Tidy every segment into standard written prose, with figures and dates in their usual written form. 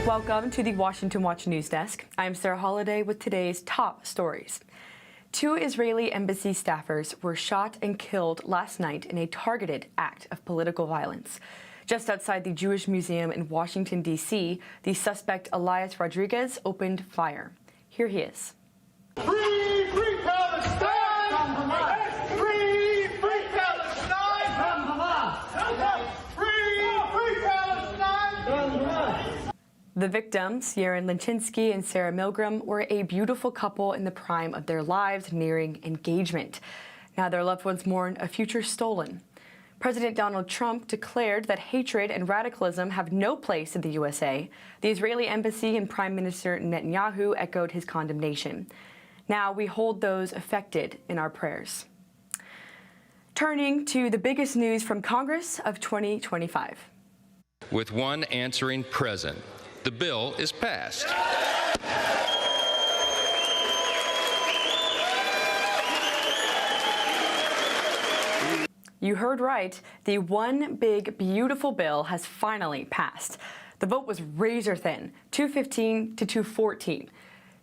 Welcome to the Washington Watch News Desk. I'm Sarah Holliday with today's top stories. 2 Israeli embassy staffers were shot and killed last night in a targeted act of political violence. Just outside the Jewish Museum in Washington, D.C., the suspect Elias Rodriguez opened fire. Here he is. Free, free Palestine! Free, free Palestine! Free, free Palestine! The victims, Yaron Linchinsky and Sarah Milgram, were a beautiful couple in the prime of their lives, nearing engagement. Now their loved ones mourn a future stolen. President Donald Trump declared that hatred and radicalism have no place in the USA. The Israeli embassy and Prime Minister Netanyahu echoed his condemnation. Now we hold those affected in our prayers. Turning to the biggest news from Congress of 2025. With one answering present, the bill is passed. You heard right. The one big, beautiful bill has finally passed. The vote was razor thin, 215 to 214.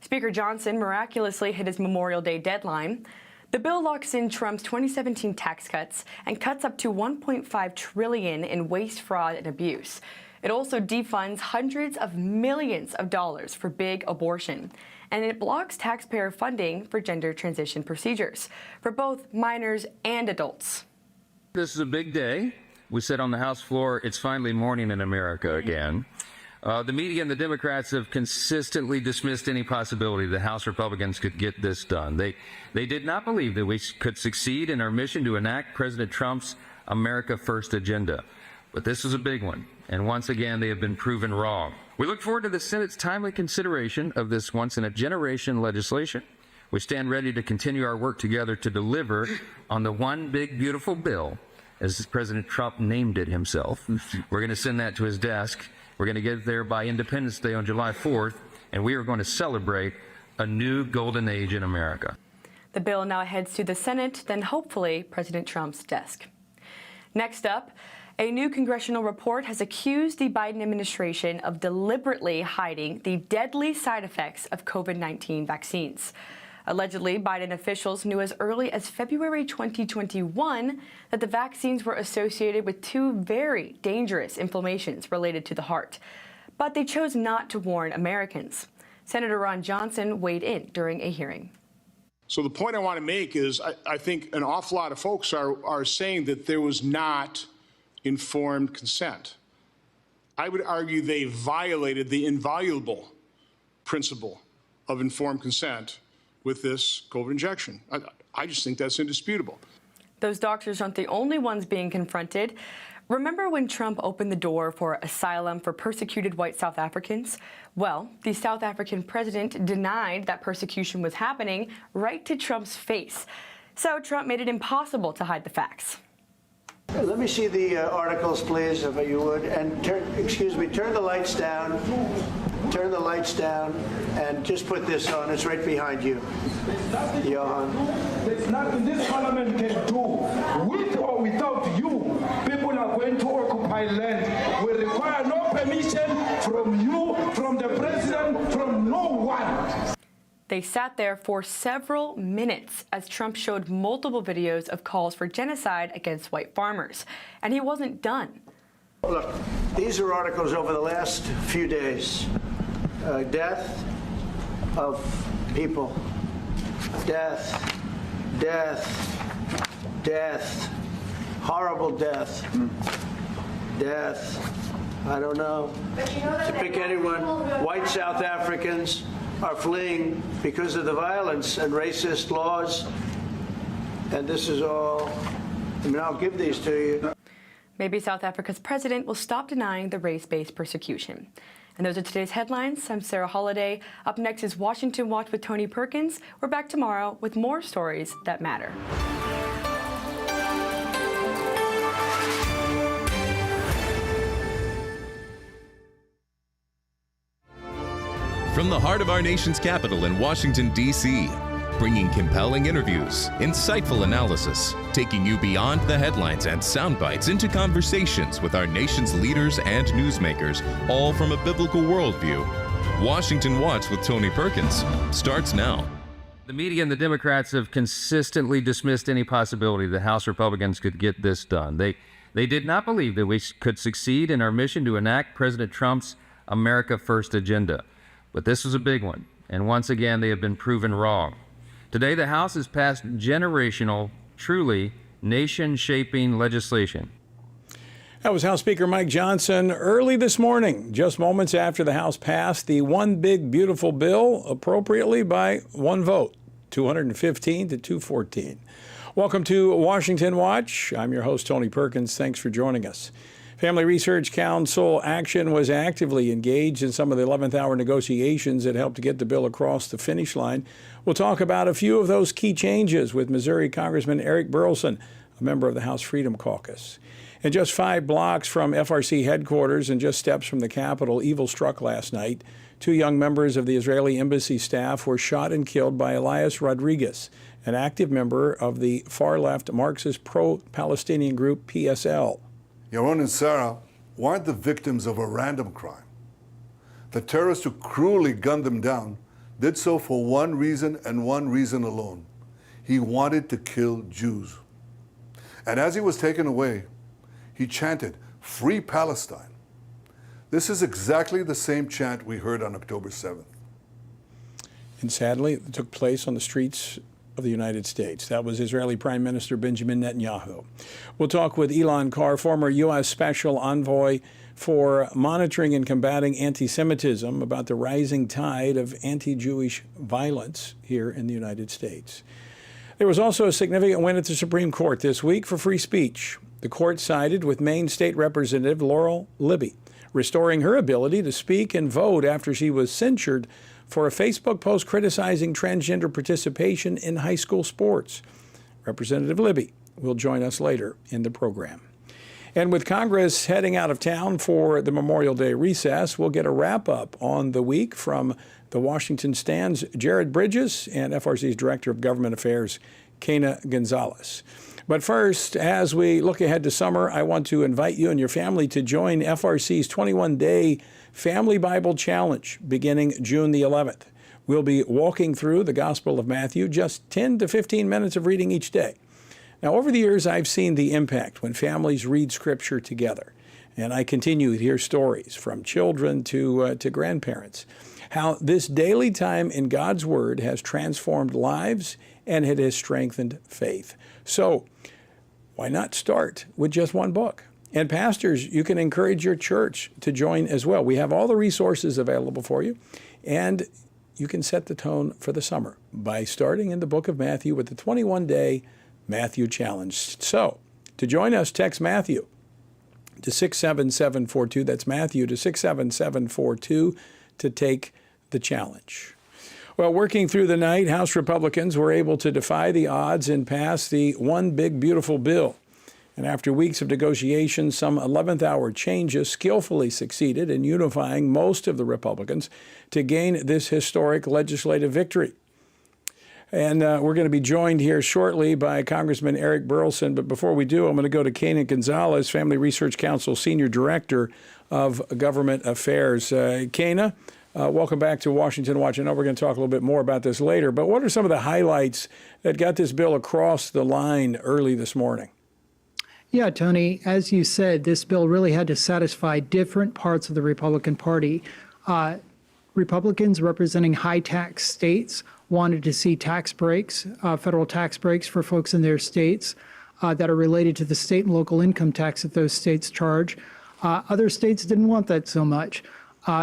Speaker Johnson miraculously hit his Memorial Day deadline. The bill locks in Trump's 2017 tax cuts and cuts up to $1.5 trillion in waste, fraud, and abuse. It also defunds hundreds of millions of dollars for big abortion. And it blocks taxpayer funding for gender transition procedures for both minors and adults. This is a big day. We said on the House floor, it's finally morning in America again. The media and the Democrats have consistently dismissed any possibility the House Republicans could get this done. They did not believe that we could succeed in our mission to enact President Trump's America First agenda. But this is a big one, and once again, they have been proven wrong. We look forward to the Senate's timely consideration of this once-in-a-generation legislation. We stand ready to continue our work together to deliver on the one big, beautiful bill, as President Trump named it himself. We're going to send that to his desk. We're going to get it there by Independence Day on July 4th, and we are going to celebrate a new golden age in America. The bill now heads to the Senate, then hopefully President Trump's desk. Next up, a new congressional report has accused the Biden administration of deliberately hiding the deadly side effects of COVID-19 vaccines. Allegedly, Biden officials knew as early as February 2021 that the vaccines were associated with 2 very dangerous inflammations related to the heart. But they chose not to warn Americans. Senator Ron Johnson weighed in during a hearing. So the point I want to make is I think an awful lot of folks are saying that there was not informed consent. I would argue they violated the inviolable principle of informed consent with this COVID injection. I just think that's indisputable. Those doctors aren't the only ones being confronted. Remember when Trump opened the door for asylum for persecuted white South Africans? Well, the South African president denied that persecution was happening right to Trump's face. So Trump made it impossible to hide the facts. Let me see the articles, please, if you would. And turn the lights down. Turn the lights down and just put this on. It's right behind you, Johan. There's nothing this parliament can do. With or without you, people are going to occupy land. We require no permission from you, from the president, from no one. They sat there for several minutes as Trump showed multiple videos of calls for genocide against white farmers. And he wasn't done. Look, these are articles over the last few days. Death of people. Death. Horrible death. Death. I don't know. But you know that to pick anyone, white South Africans are fleeing because of the violence and racist laws. And this is all, I'll give these to you. Maybe South Africa's president will stop denying the race-based persecution. And those are today's headlines. I'm Sarah Holliday. Up next is Washington Watch with Tony Perkins. We're back tomorrow with more stories that matter. From the heart of our nation's capital in Washington, D.C., bringing compelling interviews, insightful analysis, taking you beyond the headlines and sound bites into conversations with our nation's leaders and newsmakers, all from a biblical worldview. Washington Watch with Tony Perkins starts now. The media and the Democrats have consistently dismissed any possibility the House Republicans could get this done. They did not believe that we could succeed in our mission to enact President Trump's America First agenda. But this was a big one, and once again, they have been proven wrong. Today, the House has passed generational, truly nation-shaping legislation. That was House Speaker Mike Johnson early this morning, just moments after the House passed the one big, beautiful bill appropriately by one vote, 215 to 214. Welcome to Washington Watch. I'm your host, Tony Perkins. Thanks for joining us. Family Research Council Action was actively engaged in some of the 11th hour negotiations that helped to get the bill across the finish line. We'll talk about a few of those key changes with Missouri Congressman Burlson, a member of the House Freedom Caucus. And just 5 blocks from FRC headquarters and just steps from the Capitol, evil struck last night. 2 young members of the Israeli embassy staff were shot and killed by Elias Rodriguez, an active member of the far-left Marxist pro-Palestinian group PSL. Yaron and Sarah weren't the victims of a random crime. The terrorist who cruelly gunned them down did so for one reason and one reason alone. He wanted to kill Jews. And as he was taken away, he chanted, "Free Palestine." This is exactly the same chant we heard on October 7th. And sadly, it took place on the streets of the United States. That was Israeli Prime Minister Benjamin Netanyahu. We'll talk with Elon Carr, former U.S. Special Envoy for monitoring and combating anti-Semitism, about the rising tide of anti-Jewish violence here in the United States. There was also a significant win at the Supreme Court this week for free speech. The court sided with Maine State Representative Laurel Libby, restoring her ability to speak and vote after she was censured for a Facebook post criticizing transgender participation in high school sports. Representative Libby will join us later in the program. And with Congress heading out of town for the Memorial Day recess, we'll get a wrap-up on the week from the Washington Stand's Jared Bridges and FRC's Director of Government Affairs, Kana Gonzalez. But first, as we look ahead to summer, I want to invite you and your family to join FRC's 21-day Family Bible Challenge beginning June the 11th. We'll be walking through the Gospel of Matthew, just 10 to 15 minutes of reading each day. Now, over the years, I've seen the impact when families read Scripture together. And I continue to hear stories from children to grandparents, how this daily time in God's Word has transformed lives and it has strengthened faith. So, why not start with just one book? And pastors, you can encourage your church to join as well. We have all the resources available for you, and you can set the tone for the summer by starting in the book of Matthew with the 21-day Matthew Challenge. So, to join us, text Matthew to 67742. That's Matthew to 67742 to take the challenge. Well, working through the night, House Republicans were able to defy the odds and pass the One Big Beautiful Bill. And after weeks of negotiations, some 11th hour changes skillfully succeeded in unifying most of the Republicans to gain this historic legislative victory. And we're going to be joined here shortly by Congressman Burlson. But before we do, I'm going to go to Kana Gonzalez, Family Research Council Senior Director of Government Affairs. Kana, welcome back to Washington Watch. I know we're going to talk a little bit more about this later, but what are some of the highlights that got this bill across the line early this morning? Yeah, Tony, as you said, this bill really had to satisfy different parts of the Republican Party. Republicans representing high-tax states wanted to see tax breaks, federal tax breaks for folks in their states that are related to the state and local income tax that those states charge. Other states didn't want that so much.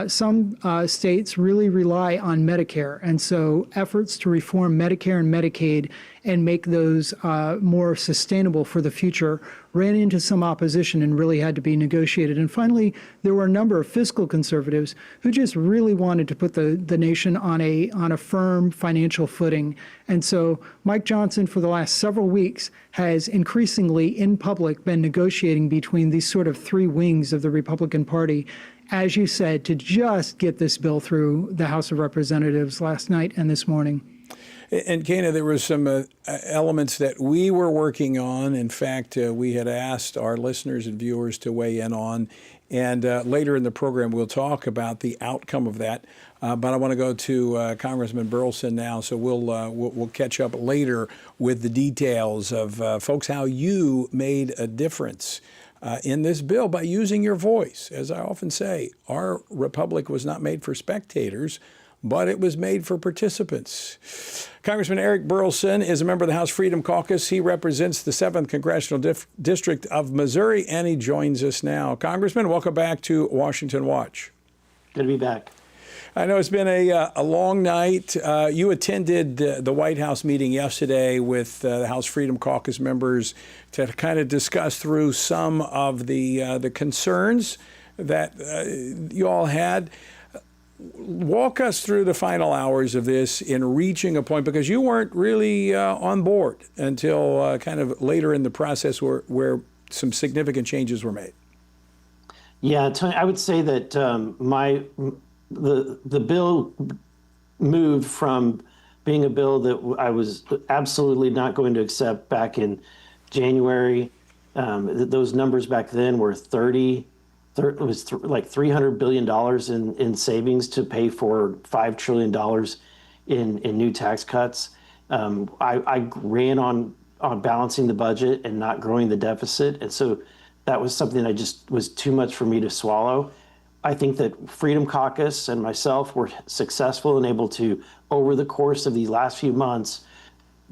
Some states really rely on Medicare, and so efforts to reform Medicare and Medicaid and make those more sustainable for the future ran into some opposition and really had to be negotiated. And finally, there were a number of fiscal conservatives who just really wanted to put the nation on a firm financial footing. And so Mike Johnson, for the last several weeks, has increasingly in public been negotiating between these sort of 3 wings of the Republican Party, as you said, to just get this bill through the House of Representatives last night and this morning. And Kana, there were some elements that we were working on. In fact, we had asked our listeners and viewers to weigh in on. And later in the program, we'll talk about the outcome of that. But I want to go to Congressman Burlson now, so we'll catch up later with the details of, folks, how you made a difference in this bill by using your voice. As I often say, our republic was not made for spectators, but it was made for participants. Congressman Eric Burlson is a member of the House Freedom Caucus. He represents the 7th Congressional District of Missouri, and he joins us now. Congressman, welcome back to Washington Watch. Good to be back. I know it's been a long night. You attended the White House meeting yesterday with the House Freedom Caucus members to kind of discuss through some of the concerns that you all had. Walk us through the final hours of this in reaching a point, because you weren't really on board until kind of later in the process where some significant changes were made. Yeah, Tony, I would say that the bill moved from being a bill that I was absolutely not going to accept back in January. Those numbers back then were like $300 billion in savings to pay for $5 trillion in new tax cuts. I ran on balancing the budget and not growing the deficit. And so that was something that just was too much for me to swallow. I think that Freedom Caucus and myself were successful and able to, over the course of these last few months,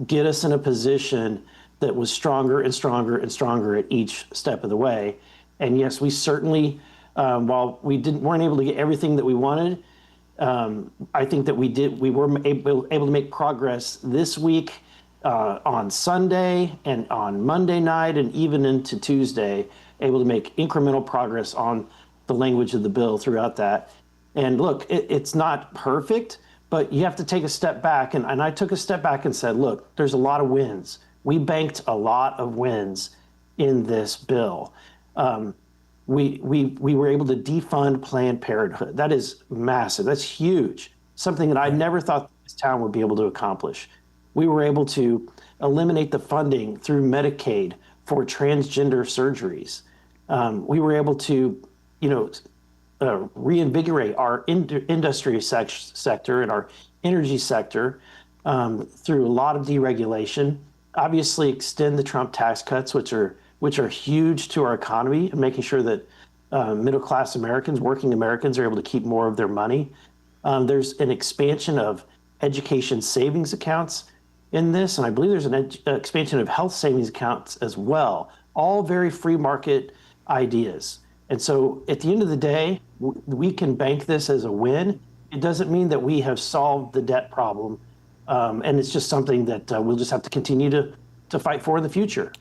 get us in a position that was stronger and stronger and stronger at each step of the way. And yes, we certainly, while we weren't able to get everything that we wanted, I think that we were able to make progress this week on Sunday and on Monday night and even into Tuesday, able to make incremental progress on the language of the bill throughout that. And look, it's not perfect, but you have to take a step back. And I took a step back and said, look, there's a lot of wins. We banked a lot of wins in this bill. We were able to defund Planned Parenthood. That is massive. That's huge. Something that I never thought this town would be able to accomplish. We were able to eliminate the funding through Medicaid for transgender surgeries. We were able to, reinvigorate our industry sector and our energy sector through a lot of deregulation. Obviously, extend the Trump tax cuts, which are huge to our economy, and making sure that middle-class Americans, working Americans, are able to keep more of their money. There's an expansion of education savings accounts in this, and I believe there's an expansion of health savings accounts as well, all very free market ideas. And so at the end of the day, we can bank this as a win. It doesn't mean that we have solved the debt problem, and it's just something that we'll just have to continue to fight for in the future.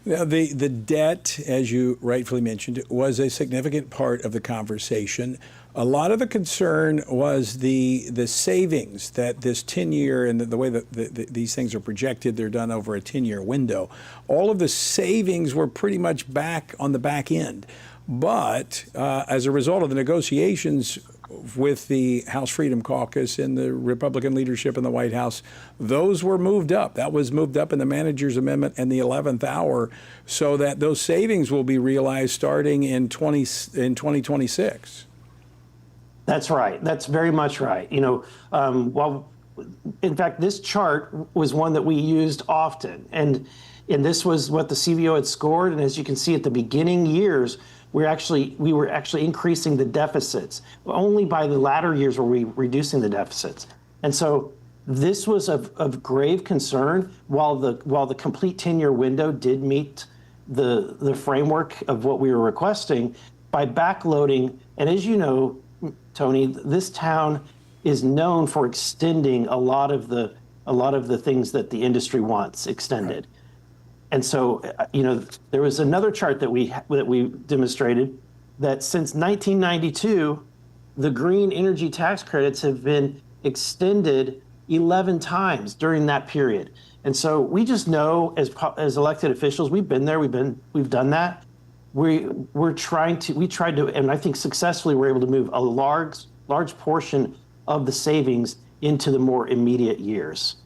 Now, the debt, as you rightfully mentioned, was a significant part of the conversation. A lot of the concern was the savings that this 10-year, and the way that these things are projected, they're done over a 10-year window. All of the savings were pretty much back on the back end. But as a result of the negotiations with the House Freedom Caucus and the Republican leadership in the White House, those were moved up. That was moved up in the manager's amendment in the 11th hour, so that those savings will be realized starting in 2026. That's right. That's very much right. While in fact, this chart was one that we used often, and this was what the CBO had scored. And as you can see, at the beginning years, we were actually increasing the deficits. Only by the latter years were we reducing the deficits. And so this was of grave concern. While the complete 10-year window did meet the framework of what we were requesting, by backloading, and as you know, Tony, this town is known for extending a lot of the things that the industry wants extended. And so, there was another chart that we demonstrated that since 1992, the green energy tax credits have been extended 11 times during that period. And so we just know, as elected officials, we've been there, we've done that. We tried to, and I think successfully, we're able to move a large portion of the savings into the more immediate years.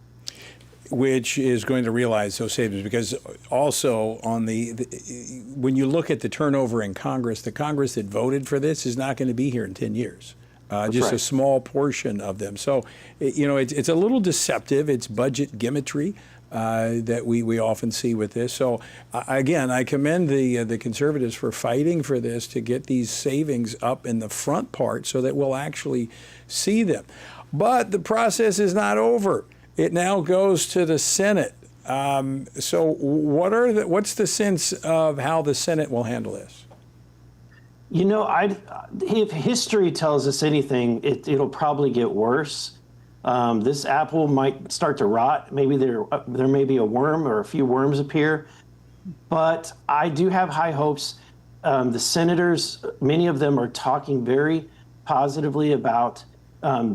Which is going to realize those savings, because also on when you look at the turnover in Congress, the Congress that voted for this is not going to be here in 10 years. Just a small portion of them. So, it's a little deceptive. It's budget gimmickry that we often see with this. So, again, I commend the conservatives for fighting for this to get these savings up in the front part so that we'll actually see them. But the process is not over. It now goes to the Senate. So what's the sense of how the Senate will handle this? If history tells us anything, it'll probably get worse. This apple might start to rot. Maybe there may be a worm or a few worms appear. But I do have high hopes. The senators, many of them are talking very positively about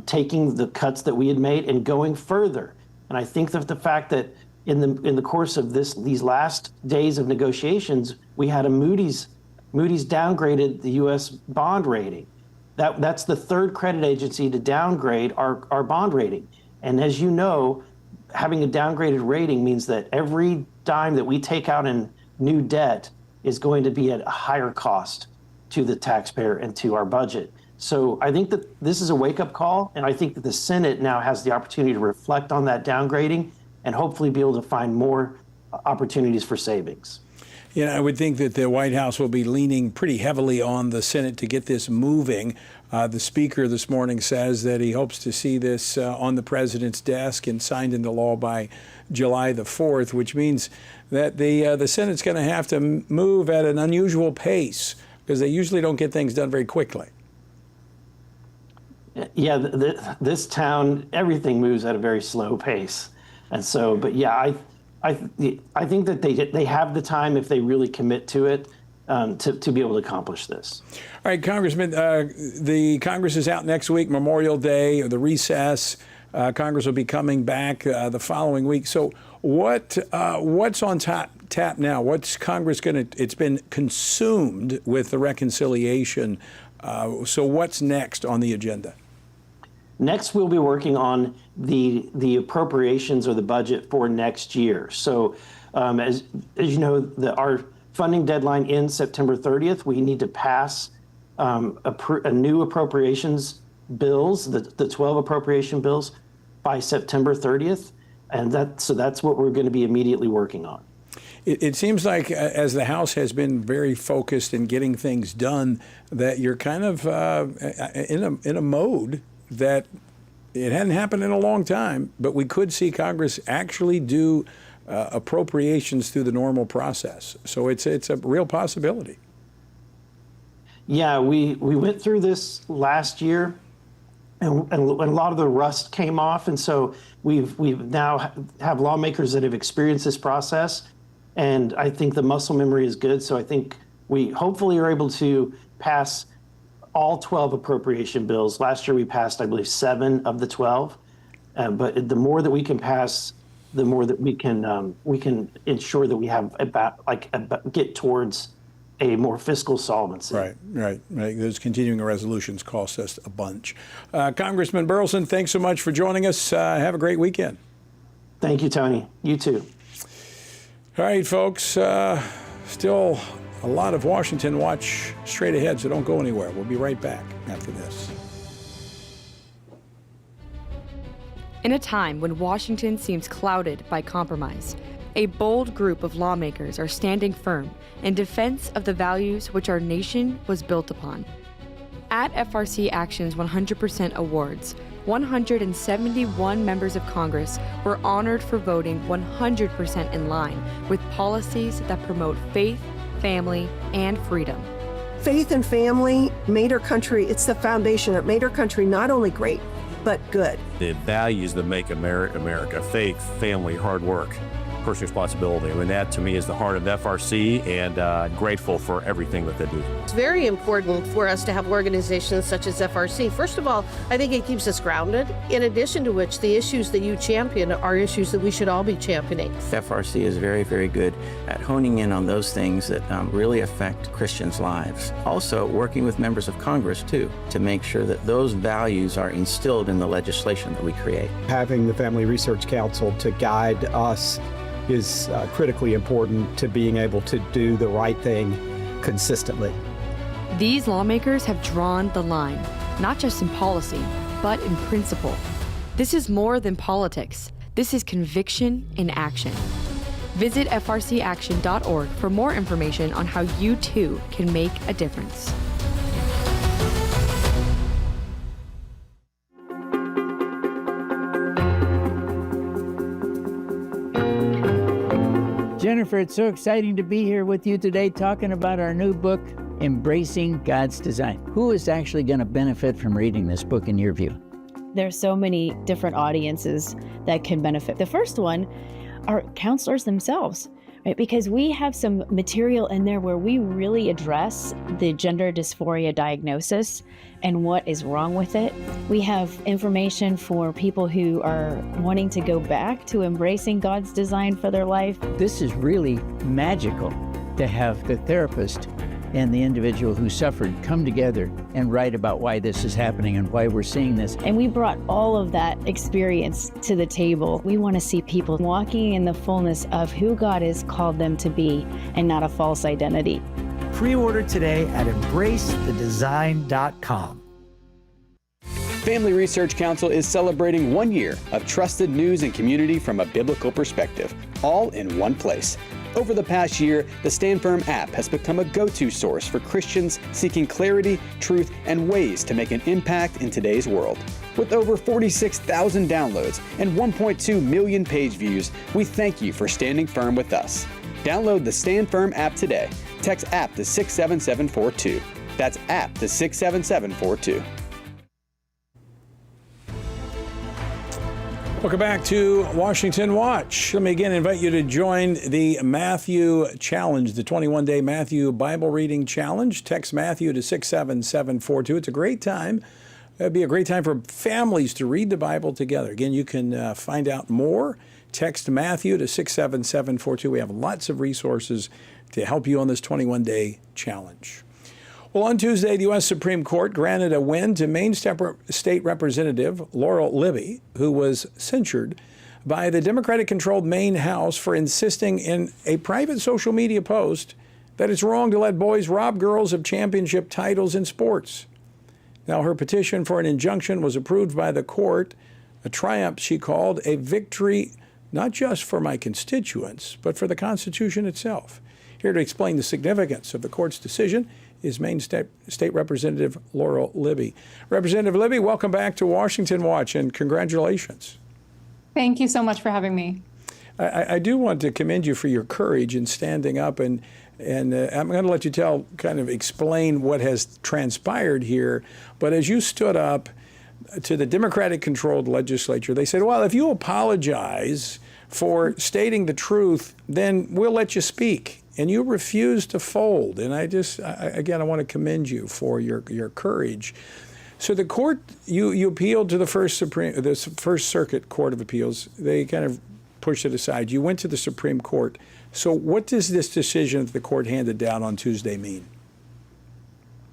taking the cuts that we had made and going further. And I think that the fact that in the course of these last days of negotiations, we had a Moody's downgraded the U.S. bond rating. That's the third credit agency to downgrade our bond rating. And as you know, having a downgraded rating means that every dime that we take out in new debt is going to be at a higher cost to the taxpayer and to our budget. So I think that this is a wake-up call, and I think that the Senate now has the opportunity to reflect on that downgrading and hopefully be able to find more opportunities for savings. I would think that the White House will be leaning pretty heavily on the Senate to get this moving. The Speaker this morning says that he hopes to see this on the President's desk and signed into law by July the 4th, which means that the Senate's going to have to move at an unusual pace because they usually don't get things done very quickly. Yeah, this town, everything moves at a very slow pace. And so, but yeah, I think that they have the time if they really commit to it to be able to accomplish this. All right, Congressman, the Congress is out next week, Memorial Day, or the recess. Congress will be coming back the following week. So what's on tap now? What's Congress going to, it's been consumed with the reconciliation. So what's next on the agenda? Next, we'll be working on the appropriations or the budget for next year. So as you know, our funding deadline ends September 30th. We need to pass a new appropriations bills, the 12 appropriation bills, by September 30th. And that's what we're going to be immediately working on. It seems like as the House has been very focused in getting things done, that you're kind of in a mode that it hadn't happened in a long time, but we could see Congress actually do appropriations through the normal process. So it's a real possibility. Yeah, we went through this last year, and a lot of the rust came off, and so we've now have lawmakers that have experienced this process, and I think the muscle memory is good. So I think we hopefully are able to pass all 12 appropriation bills. Last year we passed, I believe, 7 of the 12. But the more that we can pass, the more that we can ensure that we have get towards a more fiscal solvency. Right. Those continuing resolutions cost us a bunch. Congressman Burlson, thanks so much for joining us. Have a great weekend. Thank you, Tony. You too. All right, folks. Still a lot of Washington watch straight ahead, so don't go anywhere. We'll be right back after this. In a time when Washington seems clouded by compromise, a bold group of lawmakers are standing firm in defense of the values which our nation was built upon. At FRC Action's 100% Awards, 171 members of Congress were honored for voting 100% in line with policies that promote faith, family, and freedom. Faith and family made our country, it's the foundation that made our country not only great, but good. The values that make America, faith, family, hard work. personal responsibility. I mean, that to me is the heart of FRC, and grateful for everything that they do. It's very important for us to have organizations such as FRC. First of all, I think it keeps us grounded. In addition to which, the issues that you champion are issues that we should all be championing. FRC is very, very good at honing in on those things that really affect Christians' lives. Also, working with members of Congress, too, to make sure that those values are instilled in the legislation that we create. Having the Family Research Council to guide us is critically important to being able to do the right thing consistently. These lawmakers have drawn the line, not just in policy, but in principle. This is more than politics. This is conviction in action. Visit frcaction.org for more information on how you too can make a difference. Jennifer, it's so exciting to be here with you today talking about our new book, Embracing God's Design. Who is actually going to benefit from reading this book in your view? There's so many different audiences that can benefit. The first one are counselors themselves, right? Because we have some material in there where we really address the gender dysphoria diagnosis and what is wrong with it. We have information for people who are wanting to go back to embracing God's design for their life. This is really magical to have the therapist and the individual who suffered come together and write about why this is happening and why we're seeing this. And we brought all of that experience to the table. We want to see people walking in the fullness of who God has called them to be and not a false identity. Pre-order today at embracethedesign.com. Family Research Council is celebrating 1 year of trusted news and community from a biblical perspective, all in one place. Over the past year, the Stand Firm app has become a go-to source for Christians seeking clarity, truth, and ways to make an impact in today's world. With over 46,000 downloads and 1.2 million page views, we thank you for standing firm with us. Download the Stand Firm app today. Text app to 67742. That's app to 67742. Welcome back to Washington Watch. Let me again invite you to join the Matthew Challenge, the 21-day Matthew Bible Reading Challenge. Text Matthew to 67742. It's a great time. It'd be a great time for families to read the Bible together. Again, you can find out more. Text Matthew to 67742. We have lots of resources to help you on this 21-day challenge. Well, on Tuesday, the U.S. Supreme Court granted a win to Maine State Representative Laurel Libby, who was censured by the Democratic-controlled Maine House for insisting in a private social media post that it's wrong to let boys rob girls of championship titles in sports. Now, her petition for an injunction was approved by the court, a triumph she called a victory not just for my constituents, but for the Constitution itself. Here to explain the significance of the court's decision is Maine State Representative Laurel Libby. Representative Libby, welcome back to Washington Watch, and congratulations. Thank you so much for having me. I do want to commend you for your courage in standing up, and I'm going to let you explain what has transpired here. But as you stood up to the Democratic-controlled legislature, they said, well, if you apologize for stating the truth, then we'll let you speak. And you refused to fold. And I want to commend you for your courage. So the court, you appealed to the First Circuit Court of Appeals. They kind of pushed it aside. You went to the Supreme Court. So what does this decision that the court handed down on Tuesday mean?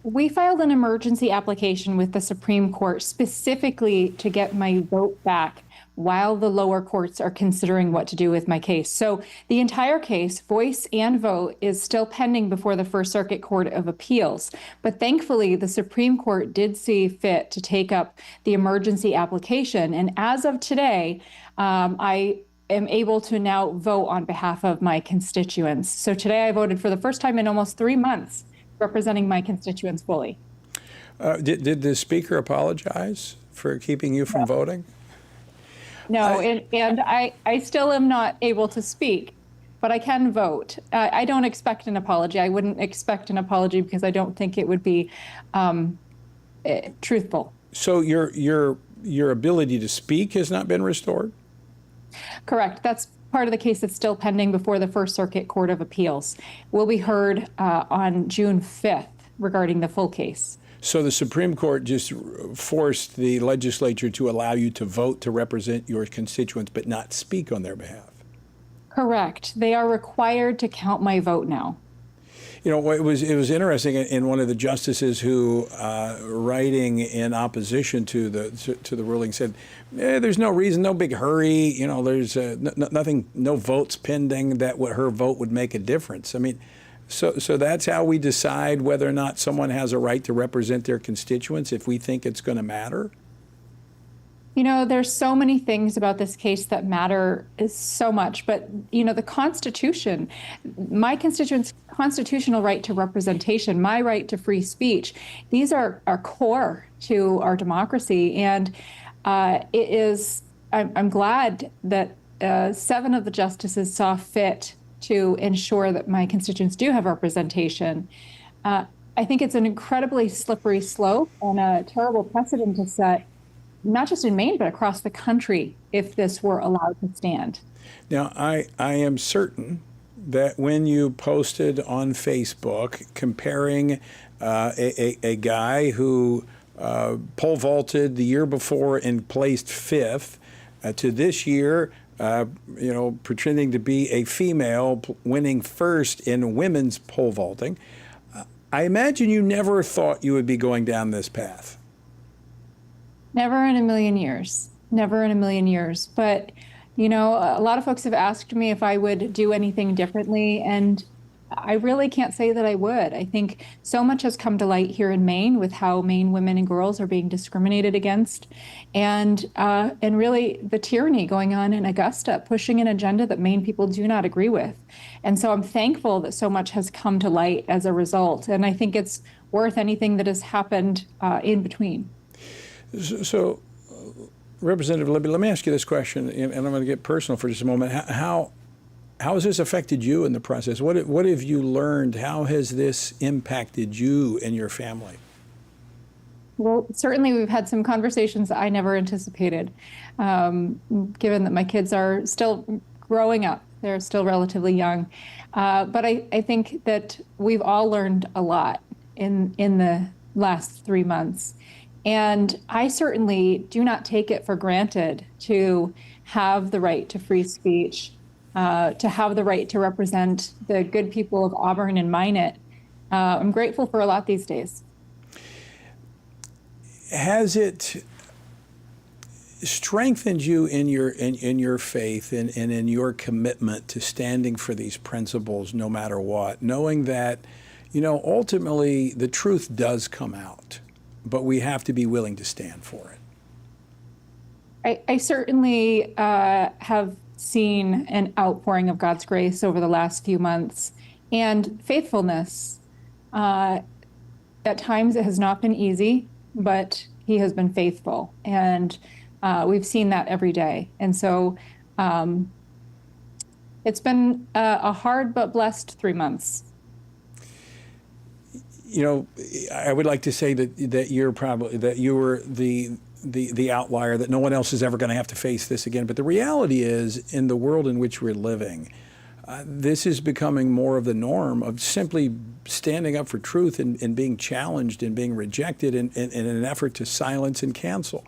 We filed an emergency application with the Supreme Court specifically to get my vote back while the lower courts are considering what to do with my case. So the entire case, voice and vote, is still pending before the First Circuit Court of Appeals. But thankfully, the Supreme Court did see fit to take up the emergency application. And as of today, I am able to now vote on behalf of my constituents. So today I voted for the first time in almost 3 months, representing my constituents fully. Did the speaker apologize for keeping you from voting? No, and I still am not able to speak, but I can vote. I don't expect an apology. I wouldn't expect an apology because I don't think it would be truthful. So your ability to speak has not been restored? Correct. That's part of the case that's still pending before the First Circuit Court of Appeals. Will be heard on June 5th regarding the full case. So the Supreme Court just forced the legislature to allow you to vote to represent your constituents but not speak on their behalf. Correct. They are required to count my vote now. You know, it was interesting in one of the justices who, writing in opposition to the ruling, said, "There's no reason, no big hurry. You know, there's nothing, no votes pending that her vote would make a difference." I mean, so that's how we decide whether or not someone has a right to represent their constituents if we think it's going to matter. You know, there's so many things about this case that matter so much, but, you know, the Constitution, my constituents' constitutional right to representation, my right to free speech, these are core to our democracy. And I'm glad that 7 of the justices saw fit to ensure that my constituents do have representation. I think it's an incredibly slippery slope and a terrible precedent to set, not just in Maine, but across the country, if this were allowed to stand. Now, I am certain that when you posted on Facebook comparing a guy who pole vaulted the year before and placed 5th to this year, you know, pretending to be a female winning 1st in women's pole vaulting, I imagine you never thought you would be going down this path. Never in a million years. Never in a million years. But, you know, a lot of folks have asked me if I would do anything differently, and I really can't say that I would. I think so much has come to light here in Maine with how Maine women and girls are being discriminated against, and really the tyranny going on in Augusta, pushing an agenda that Maine people do not agree with. And so I'm thankful that so much has come to light as a result, and I think it's worth anything that has happened in between. So, Representative Libby, let me ask you this question, and I'm going to get personal for just a moment. How has this affected you in the process? What have you learned? How has this impacted you and your family? Well, certainly we've had some conversations that I never anticipated, given that my kids are still growing up. They're still relatively young. But I think that we've all learned a lot in the last 3 months. And I certainly do not take it for granted to have the right to free speech, to have the right to represent the good people of Auburn and Minot. I'm grateful for a lot these days. Has it strengthened you in your faith and in your commitment to standing for these principles no matter what, knowing that, you know, ultimately the truth does come out, but we have to be willing to stand for it? I certainly have seen an outpouring of God's grace over the last few months, and faithfulness. At times it has not been easy, but he has been faithful, and we've seen that every day. And so it's been a hard but blessed 3 months. You know, I would like to say that you were the outlier, that no one else is ever going to have to face this again. But the reality is, in the world in which we're living, this is becoming more of the norm of simply standing up for truth and being challenged and being rejected in an effort to silence and cancel.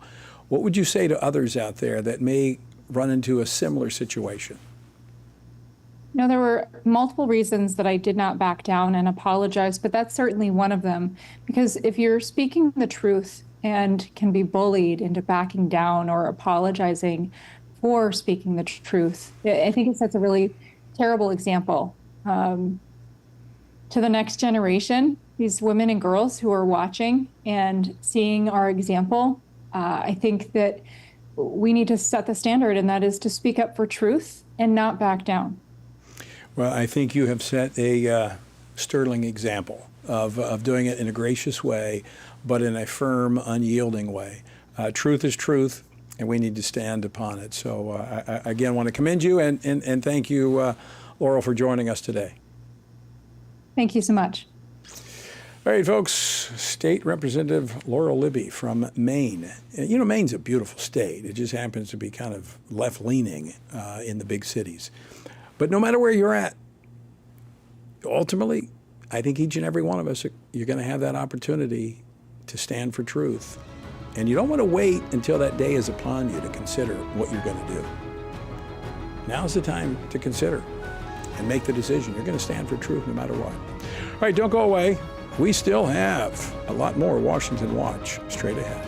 What would you say to others out there that may run into a similar situation? No, there were multiple reasons that I did not back down and apologize, but that's certainly one of them. Because if you're speaking the truth and can be bullied into backing down or apologizing for speaking the truth, I think it sets a really terrible example to the next generation, these women and girls who are watching and seeing our example. I think that we need to set the standard, and that is to speak up for truth and not back down. Well, I think you have set a sterling example of doing it in a gracious way, but in a firm, unyielding way. Truth is truth, and we need to stand upon it. So I again want to commend you and thank you, Laurel, for joining us today. Thank you so much. All right, folks, State Representative Laurel Libby from Maine. You know, Maine's a beautiful state. It just happens to be kind of left-leaning in the big cities. But no matter where you're at, ultimately, I think each and every one of us, you're going to have that opportunity to stand for truth. And you don't want to wait until that day is upon you to consider what you're going to do. Now's the time to consider and make the decision. You're going to stand for truth no matter what. All right, don't go away. We still have a lot more Washington Watch straight ahead.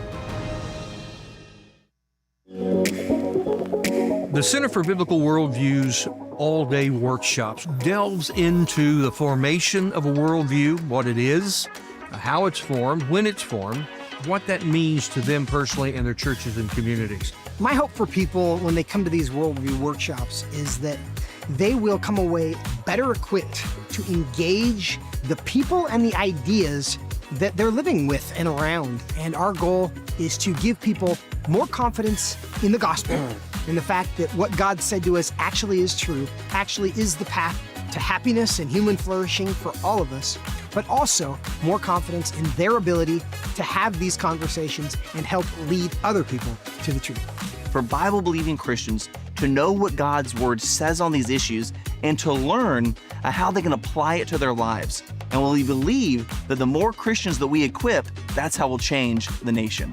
The Center for Biblical Worldview's all-day workshops delves into the formation of a worldview, what it is, how it's formed, when it's formed, what that means to them personally and their churches and communities. My hope for people when they come to these worldview workshops is that they will come away better equipped to engage the people and the ideas that they're living with and around. And our goal is to give people more confidence in the gospel, in the fact that what God said to us actually is true, actually is the path to happiness and human flourishing for all of us, but also more confidence in their ability to have these conversations and help lead other people to the truth. For Bible-believing Christians to know what God's Word says on these issues and to learn how they can apply it to their lives. And we believe that the more Christians that we equip, that's how we'll change the nation.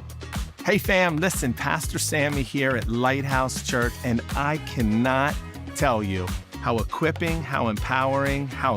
Hey fam, listen, Pastor Sammy here at Lighthouse Church, and I cannot tell you how equipping, how empowering, how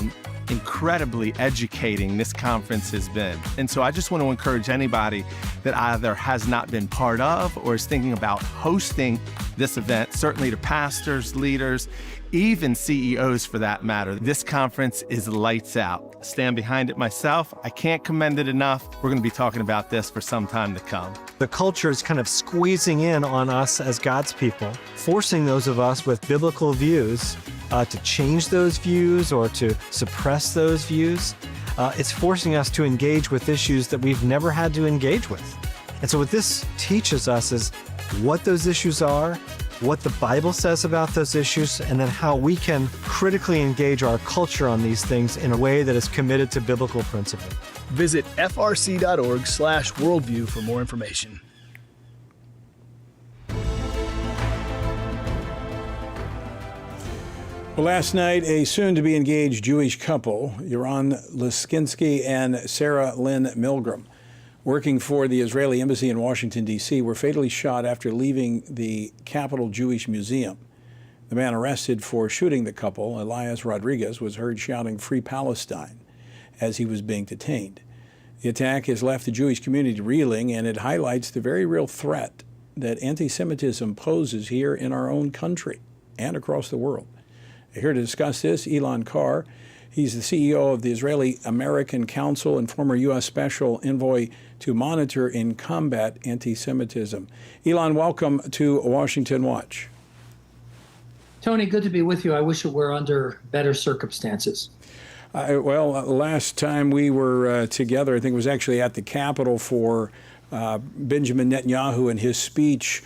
incredibly educating this conference has been. And so I just want to encourage anybody that either has not been part of or is thinking about hosting this event, certainly to pastors, leaders, even CEOs for that matter. This conference is lights out. I stand behind it myself. I can't commend it enough. We're going to be talking about this for some time to come. The culture is kind of squeezing in on us as God's people, forcing those of us with biblical views to change those views or to suppress those views. It's forcing us to engage with issues that we've never had to engage with. And so what this teaches us is what those issues are, what the Bible says about those issues, and then how we can critically engage our culture on these things in a way that is committed to biblical principle. Visit frc.org/worldview for more information. Well, last night, a soon-to-be engaged Jewish couple, Yaron Liskinsky and Sarah Lynn Milgram, working for the Israeli embassy in Washington, D.C., were fatally shot after leaving the Capitol Jewish Museum. The man arrested for shooting the couple, Elias Rodriguez, was heard shouting "Free Palestine" as he was being detained. The attack has left the Jewish community reeling, and it highlights the very real threat that anti-Semitism poses here in our own country and across the world. Here to discuss this, Ilan Carr. He's the CEO of the Israeli American Council and former U.S. Special Envoy to monitor and combat anti-Semitism. Ilan, welcome to Washington Watch. Tony, good to be with you. I wish it were under better circumstances. Last time we were together, I think it was actually at the Capitol for Benjamin Netanyahu and his speech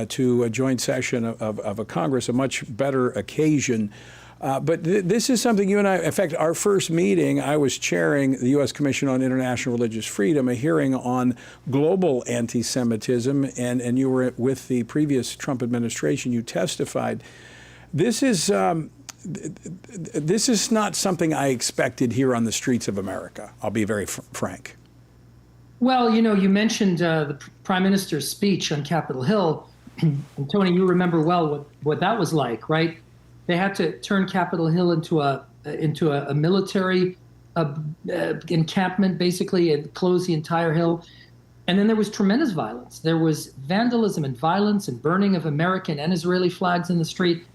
to a joint session of a Congress, a much better occasion. But this is something you and I, in fact, our first meeting, I was chairing the U.S. Commission on International Religious Freedom, a hearing on global anti-Semitism, and you were with the previous Trump administration. You testified. This is not something I expected here on the streets of America. I'll be very frank. Well, you know, you mentioned the Prime Minister's speech on Capitol Hill. And Tony, you remember well what that was like, right? They had to turn Capitol Hill into a military encampment, basically, and close the entire hill. And then there was tremendous violence. There was vandalism and violence and burning of American and Israeli flags in the street.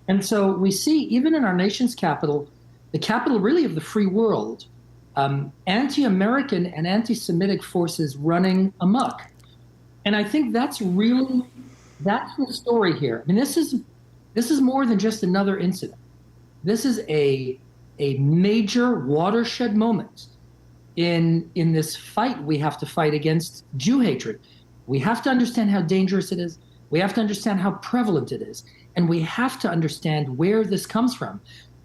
And so we see, even in our nation's capital, the capital really of the free world, anti-American and anti-Semitic forces running amok. And I think that's the story here. I mean, this is more than just another incident. This is a major watershed moment in this fight we have to fight against Jew hatred. We have to understand how dangerous it is. We have to understand how prevalent it is. And we have to understand where this comes from.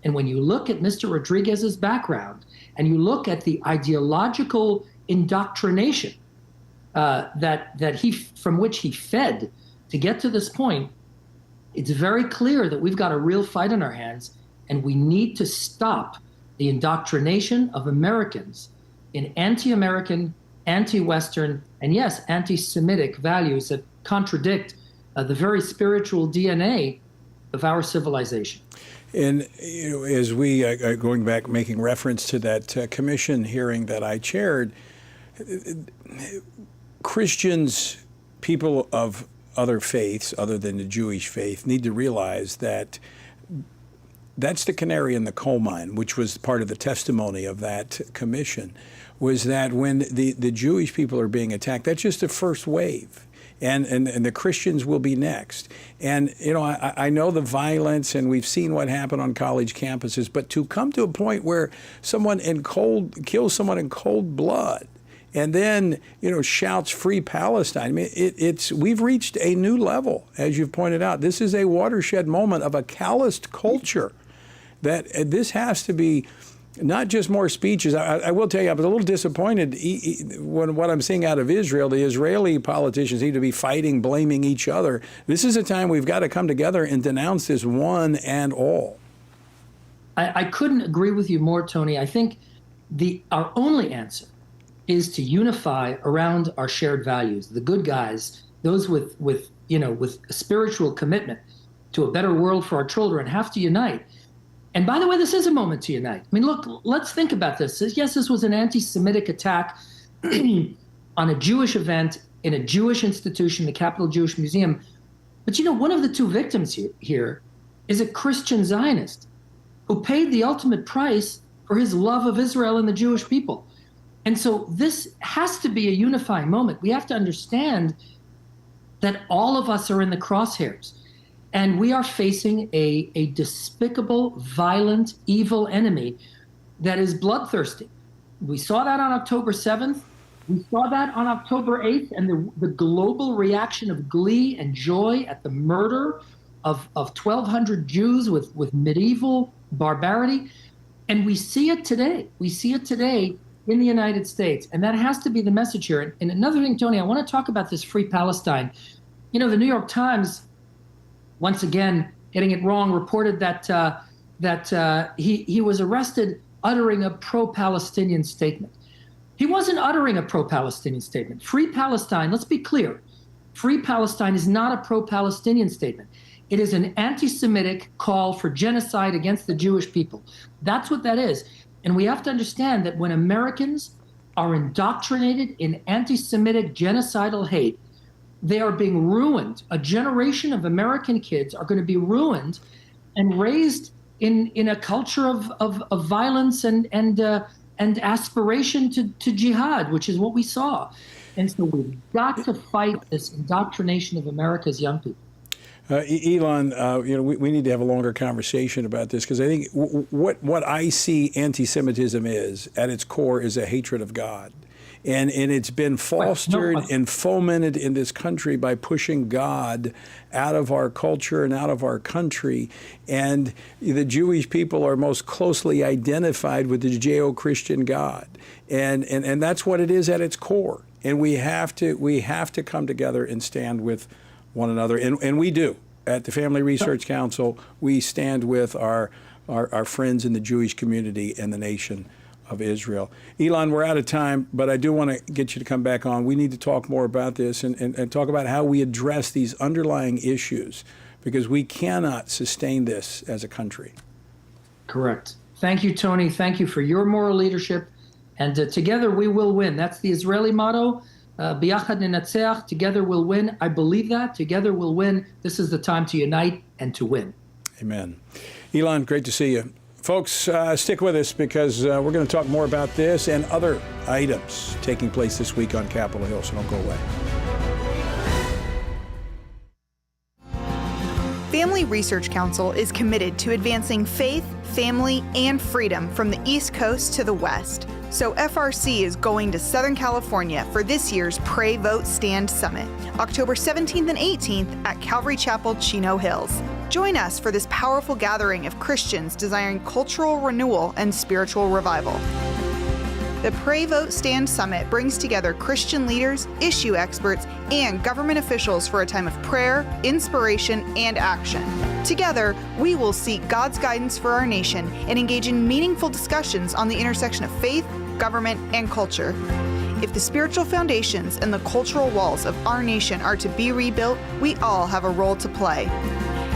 And when you look at Mr. Rodriguez's background and you look at the ideological indoctrination from which he fed to get to this point, it's very clear that we've got a real fight on our hands, and we need to stop the indoctrination of Americans in anti-American, anti-Western, and yes, anti-Semitic values that contradict the very spiritual DNA of our civilization. And as we are going back, making reference to that commission hearing that I chaired, Christians, people of other faiths other than the Jewish faith, need to realize that that's the canary in the coal mine, which was part of the testimony of that commission, was that when the Jewish people are being attacked, that's just the first wave. And the Christians will be next. And, I know the violence, and we've seen what happened on college campuses, but to come to a point where someone kills someone in cold blood, and then, shouts free Palestine. I mean, we've reached a new level, as you've pointed out. This is a watershed moment of a calloused culture that this has to be not just more speeches. I will tell you, I was a little disappointed when what I'm seeing out of Israel. The Israeli politicians seem to be fighting, blaming each other. This is a time we've got to come together and denounce this one and all. I couldn't agree with you more, Tony. I think our only answer is to unify around our shared values. The good guys, those with a spiritual commitment to a better world for our children, have to unite. And by the way, this is a moment to unite. I mean, look, let's think about this. Yes, this was an anti-Semitic attack on a Jewish event in a Jewish institution, the Capitol Jewish Museum. But one of the two victims here is a Christian Zionist who paid the ultimate price for his love of Israel and the Jewish people. And so this has to be a unifying moment. We have to understand that all of us are in the crosshairs, and we are facing a despicable, violent, evil enemy that is bloodthirsty. We saw that on October 7th. We saw that on October 8th, and the global reaction of glee and joy at the murder of 1,200 Jews with medieval barbarity. And we see it today. We see it today in the United States. And that has to be the message here. And another thing, Tony, I want to talk about this Free Palestine. The New York Times, once again, getting it wrong, reported that he was arrested uttering a pro-Palestinian statement. He wasn't uttering a pro-Palestinian statement. Free Palestine, let's be clear, Free Palestine is not a pro-Palestinian statement. It is an anti-Semitic call for genocide against the Jewish people. That's what that is. And we have to understand that when Americans are indoctrinated in anti-Semitic genocidal hate, they are being ruined. A generation of American kids are going to be ruined and raised in a culture of violence and aspiration to jihad, which is what we saw. And so we've got to fight this indoctrination of America's young people. Elon, we need to have a longer conversation about this, because I think what I see anti-Semitism is, at its core, is a hatred of God. And it's been fostered and fomented in this country by pushing God out of our culture and out of our country. And the Jewish people are most closely identified with the Judeo-Christian God. And that's what it is at its core. And we have to come together and stand with one another. And we do. At the Family Research Council, we stand with our friends in the Jewish community and the nation of Israel. Elon, we're out of time, but I do want to get you to come back on. We need to talk more about this and talk about how we address these underlying issues, because we cannot sustain this as a country. Correct. Thank you, Tony. Thank you for your moral leadership. And together we will win. That's the Israeli motto. Biyachad ninatzeach, together we'll win. I believe that. Together we'll win. This is the time to unite and to win. Amen. Elon, great to see you. Folks, stick with us, because we're going to talk more about this and other items taking place this week on Capitol Hill, so don't go away. Family Research Council is committed to advancing faith, family, and freedom from the East Coast to the West. So FRC is going to Southern California for this year's Pray, Vote, Stand Summit, October 17th and 18th at Calvary Chapel, Chino Hills. Join us for this powerful gathering of Christians desiring cultural renewal and spiritual revival. The Pray, Vote, Stand Summit brings together Christian leaders, issue experts, and government officials for a time of prayer, inspiration, and action. Together, we will seek God's guidance for our nation and engage in meaningful discussions on the intersection of faith, government, and culture. If the spiritual foundations and the cultural walls of our nation are to be rebuilt, we all have a role to play.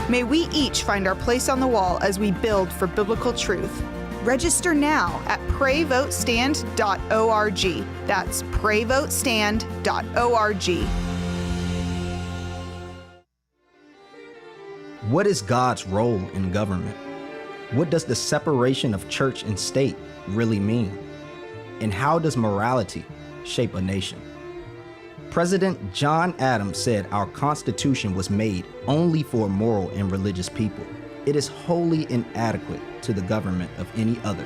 May we each find our place on the wall as we build for biblical truth. Register now at prayvotestand.org. That's prayvotestand.org. What is God's role in government? What does the separation of church and state really mean? And how does morality shape a nation? President John Adams said our Constitution was made only for moral and religious people. It is wholly inadequate to the government of any other.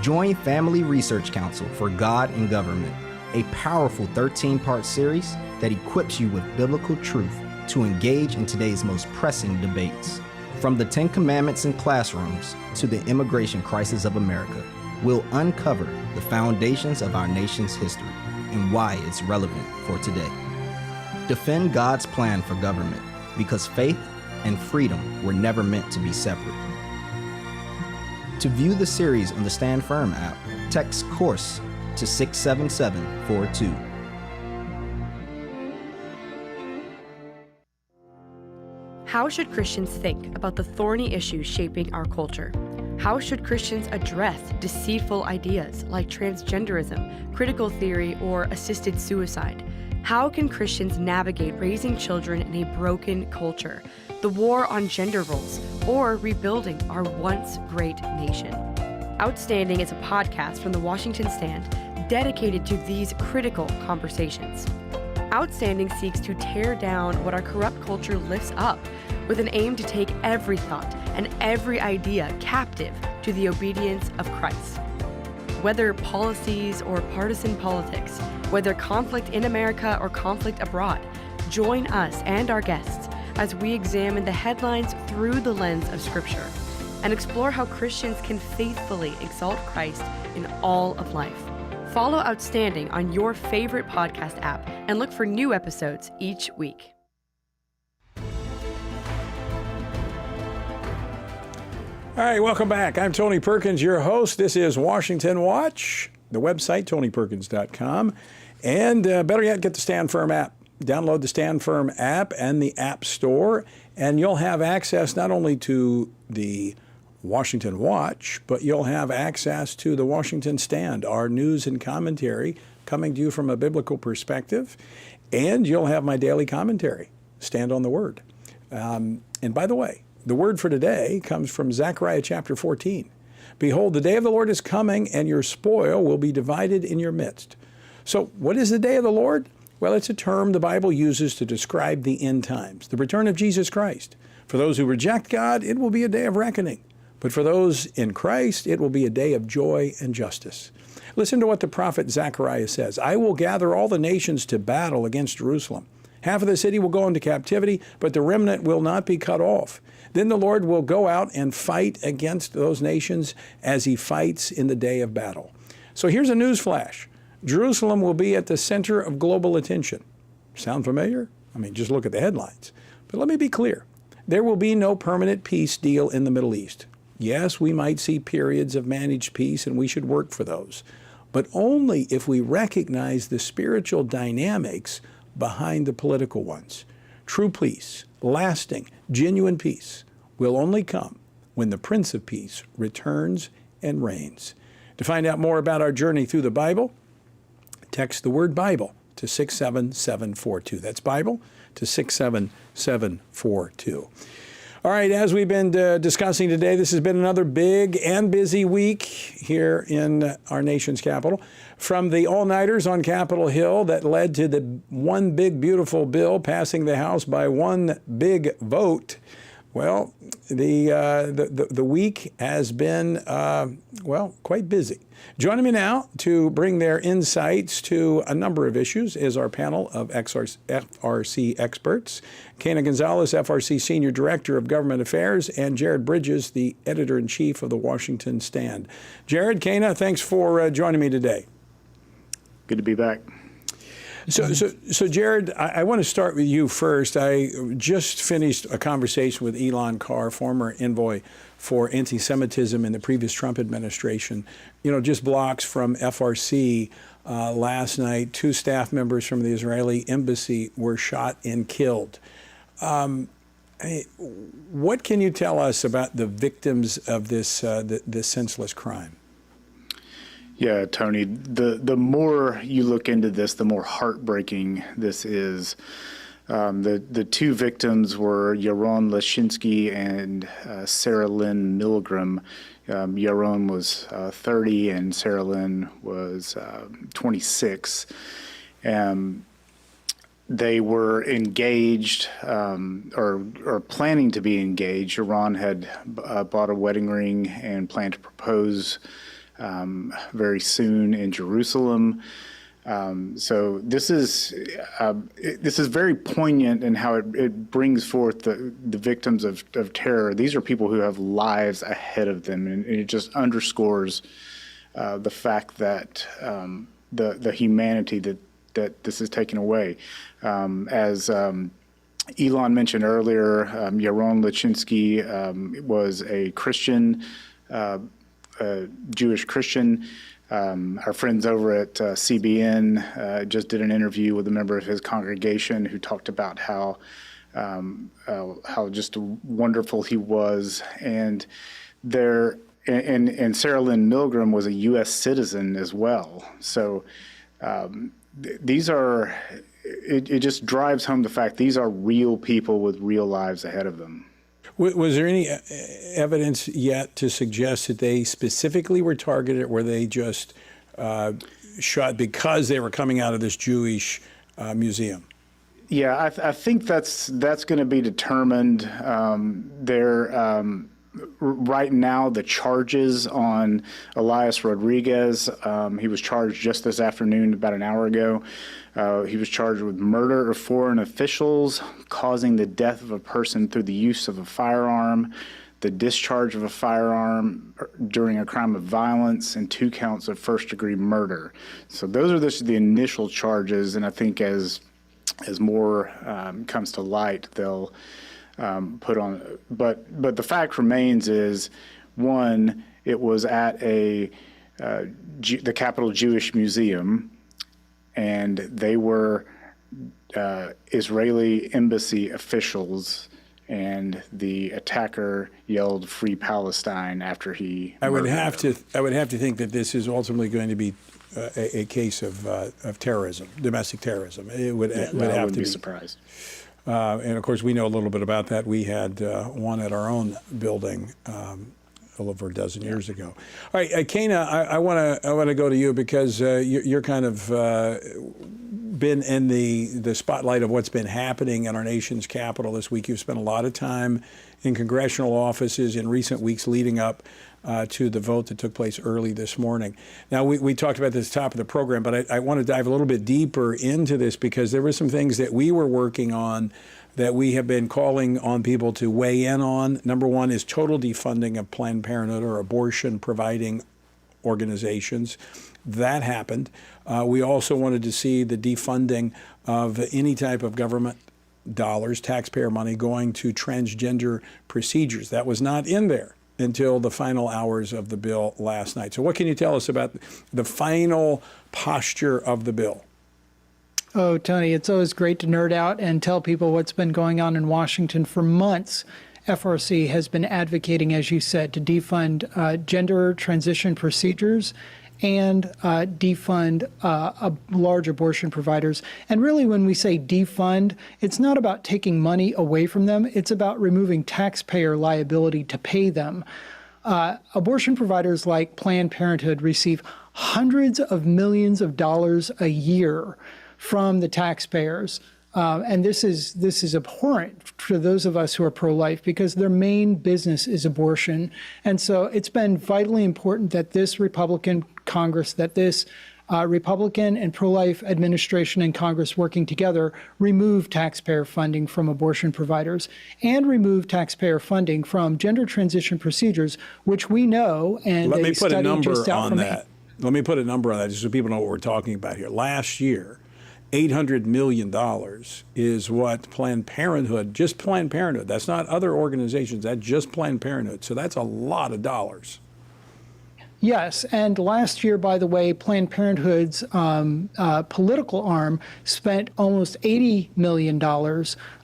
Join Family Research Council for God and Government, a powerful 13-part series that equips you with biblical truth to engage in today's most pressing debates. From the 10 Commandments in classrooms to the immigration crisis of America, we'll uncover the foundations of our nation's history and why it's relevant for today. Defend God's plan for government, because faith and freedom were never meant to be separate. To view the series on the Stand Firm app, text COURSE to 67742. How should Christians think about the thorny issues shaping our culture? How should Christians address deceitful ideas like transgenderism, critical theory, or assisted suicide? How can Christians navigate raising children in a broken culture, the war on gender roles, or rebuilding our once great nation? Outstanding is a podcast from the Washington Stand dedicated to these critical conversations. Outstanding seeks to tear down what our corrupt culture lifts up with an aim to take every thought and every idea captive to the obedience of Christ. Whether policies or partisan politics, whether conflict in America or conflict abroad, join us and our guests as we examine the headlines through the lens of Scripture and explore how Christians can faithfully exalt Christ in all of life. Follow Outstanding on your favorite podcast app and look for new episodes each week. All right, welcome back. I'm Tony Perkins, your host. This is Washington Watch, the website, tonyperkins.com. And better yet, get the Stand Firm app. Download the Stand Firm app and the App Store, and you'll have access not only to the Washington Watch, but you'll have access to the Washington Stand, our news and commentary coming to you from a biblical perspective. And you'll have my daily commentary, Stand on the Word. And by the way, the word for today comes from Zechariah chapter 14. Behold, the day of the Lord is coming, and your spoil will be divided in your midst. So what is the day of the Lord? Well, it's a term the Bible uses to describe the end times, the return of Jesus Christ. For those who reject God, it will be a day of reckoning. But for those in Christ, it will be a day of joy and justice. Listen to what the prophet Zechariah says. I will gather all the nations to battle against Jerusalem. Half of the city will go into captivity, but the remnant will not be cut off. Then the Lord will go out and fight against those nations as he fights in the day of battle. So here's a news flash. Jerusalem will be at the center of global attention. Sound familiar? I mean, just look at the headlines. But let me be clear. There will be no permanent peace deal in the Middle East. Yes, we might see periods of managed peace, and we should work for those. But only if we recognize the spiritual dynamics behind the political ones. True peace, lasting, genuine peace will only come when the Prince of Peace returns and reigns. To find out more about our journey through the Bible, text the word Bible to 67742. That's Bible to 67742. All right, as we've been discussing today, this has been another big and busy week here in our nation's capital. From the all-nighters on Capitol Hill that led to the one big beautiful bill passing the House by one big vote, Well, the week has been, quite busy. Joining me now to bring their insights to a number of issues is our panel of FRC experts, Kana Gonzalez, FRC Senior Director of Government Affairs, and Jared Bridges, the Editor-in-Chief of the Washington Stand. Jared, Kana, thanks for joining me today. Good to be back. So Jared, I want to start with you first. I just finished a conversation with Elon Carr, former envoy for anti-Semitism in the previous Trump administration. Just blocks from FRC last night, 2 staff members from the Israeli embassy were shot and killed. What can you tell us about the victims of this senseless crime? Yeah, Tony, the more you look into this, the more heartbreaking this is. The 2 victims were Yaron Leshinsky and Sarah Lynn Milgram. Yaron was 30 and Sarah Lynn was 26. They were engaged or planning to be engaged. Yaron had bought a wedding ring and planned to propose very soon in Jerusalem. So this is very poignant in how it brings forth the victims of terror. These are people who have lives ahead of them, and it just underscores the fact that the humanity that this is taken away. As Elon mentioned earlier, Yaron Leshinsky was a Christian, Jewish Christian. Our friends over at CBN just did an interview with a member of his congregation who talked about how just wonderful he was, and Sarah Lynn Milgram was a U.S. citizen as well. So these are. It just drives home the fact these are real people with real lives ahead of them. Was there any evidence yet to suggest that they specifically were targeted, or were they just shot because they were coming out of this Jewish museum? Yeah, I think that's going to be determined. Right now, the charges on Elias Rodriguez, he was charged just this afternoon, about an hour ago. He was charged with murder of foreign officials, causing the death of a person through the use of a firearm, the discharge of a firearm during a crime of violence, and 2 counts of first-degree murder. So those are the initial charges, and I think as more comes to light, they'll put on. But the fact remains is, one, it was at the Capitol Jewish Museum, and they were Israeli embassy officials, and the attacker yelled "Free Palestine" after he. I would have to think that this is ultimately going to be a case of terrorism, domestic terrorism. It would have to be. I wouldn't be surprised. And of course, we know a little bit about that. We had one at our own building over a dozen years ago. All right, Kana, I want to go to you because you're kind of been in the spotlight of what's been happening in our nation's capital this week. You've spent a lot of time in congressional offices in recent weeks leading up to the vote that took place early this morning. Now, we talked about this at the top of the program, but I want to dive a little bit deeper into this because there were some things that we were working on that we have been calling on people to weigh in on. Number one is total defunding of Planned Parenthood or abortion-providing organizations. That happened. We also wanted to see the defunding of any type of government dollars, taxpayer money, going to transgender procedures. That was not in there until the final hours of the bill last night. So what can you tell us about the final posture of the bill? Oh, Tony, it's always great to nerd out and tell people what's been going on in Washington for months. FRC has been advocating, as you said, to defund gender transition procedures and defund large abortion providers. And really, when we say defund, it's not about taking money away from them. It's about removing taxpayer liability to pay them. Abortion providers like Planned Parenthood receive hundreds of millions of dollars a year from the taxpayers. And this is abhorrent for those of us who are pro-life because their main business is abortion. And so it's been vitally important that this Republican Congress, that this Republican and pro-life administration and Congress working together remove taxpayer funding from abortion providers and remove taxpayer funding from gender transition procedures, which we know, and let they me put study a number just out on from that. Let me put a number on that just so people know what we're talking about here. Last year, $800 million is what Planned Parenthood, just Planned Parenthood, that's not other organizations, that's just Planned Parenthood. So that's a lot of dollars. Yes, and last year, by the way, Planned Parenthood's political arm spent almost $80 million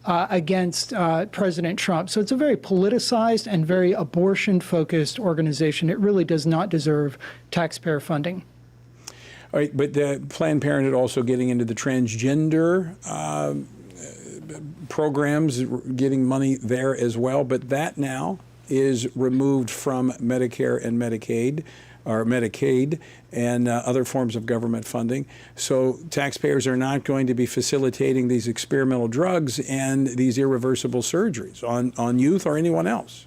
against President Trump. So it's a very politicized and very abortion-focused organization. It really does not deserve taxpayer funding. All right, but Planned Parenthood also getting into the transgender programs, getting money there as well. But that now is removed from Medicare and Medicaid, or Medicaid, and other forms of government funding. So taxpayers are not going to be facilitating these experimental drugs and these irreversible surgeries on youth or anyone else.